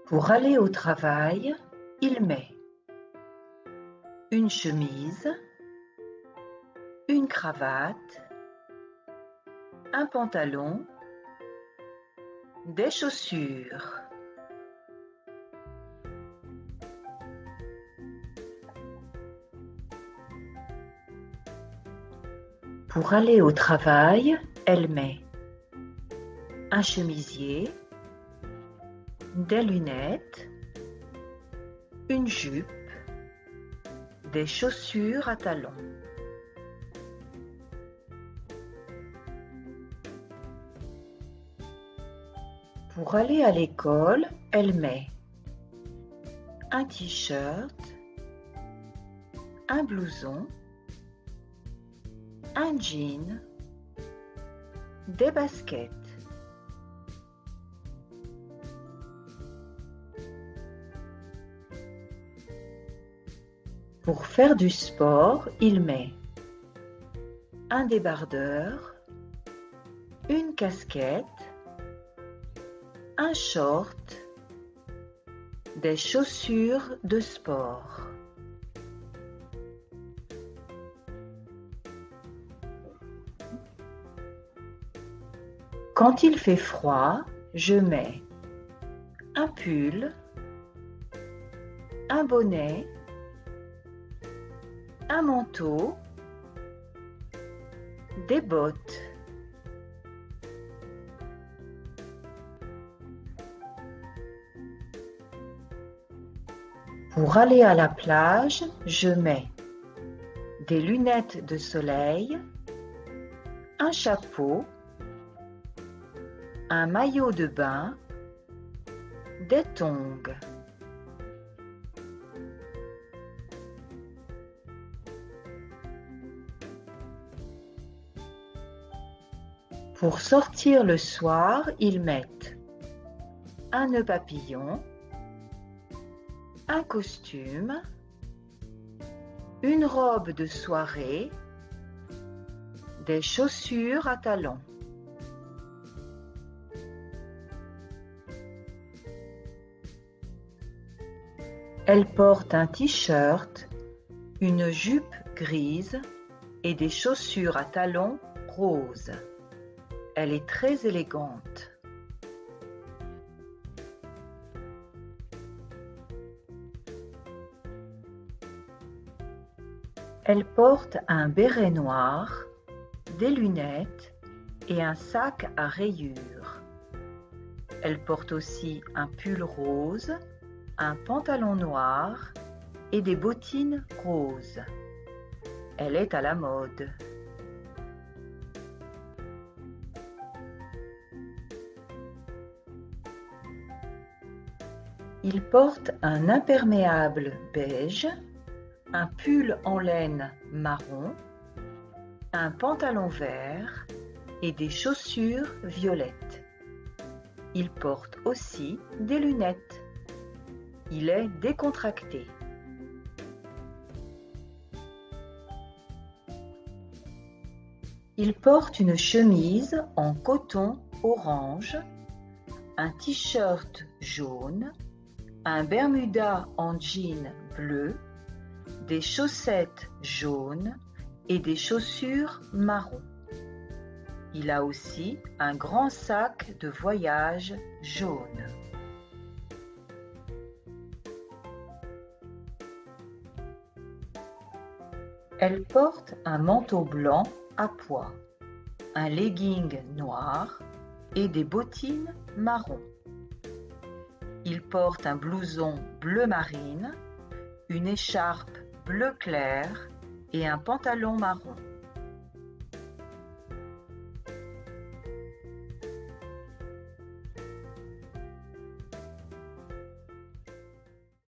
Pour aller au travail, il met une chemise, une cravate, un pantalon, des chaussures. Pour aller au travail, elle met un chemisier, des lunettes, une jupe, des chaussures à talons. Pour aller à l'école, elle met un t-shirt, un blouson, un jean, des baskets. Pour faire du sport, il met un débardeur, une casquette, un short, des chaussures de sport. Quand il fait froid, je mets un pull, un bonnet, un manteau, des bottes. Pour aller à la plage, je mets des lunettes de soleil, un chapeau, un maillot de bain, des tongs. Pour sortir le soir, ils mettent un nœud papillon, un costume, une robe de soirée, des chaussures à talons. Elle porte un t-shirt, une jupe grise et des chaussures à talons roses. Elle est très élégante. Elle porte un béret noir, des lunettes et un sac à rayures. Elle porte aussi un pull rose, un pantalon noir et des bottines roses. Elle est à la mode. Il porte un imperméable beige, un pull en laine marron, un pantalon vert et des chaussures violettes. Il porte aussi des lunettes. Il est décontracté. Il porte une chemise en coton orange, un t-shirt jaune, un bermuda en jean bleu, des chaussettes jaunes et des chaussures marron. Il a aussi un grand sac de voyage jaune. Elle porte un manteau blanc à pois, un legging noir et des bottines marron. Il porte un blouson bleu marine, une écharpe bleu clair et un pantalon marron.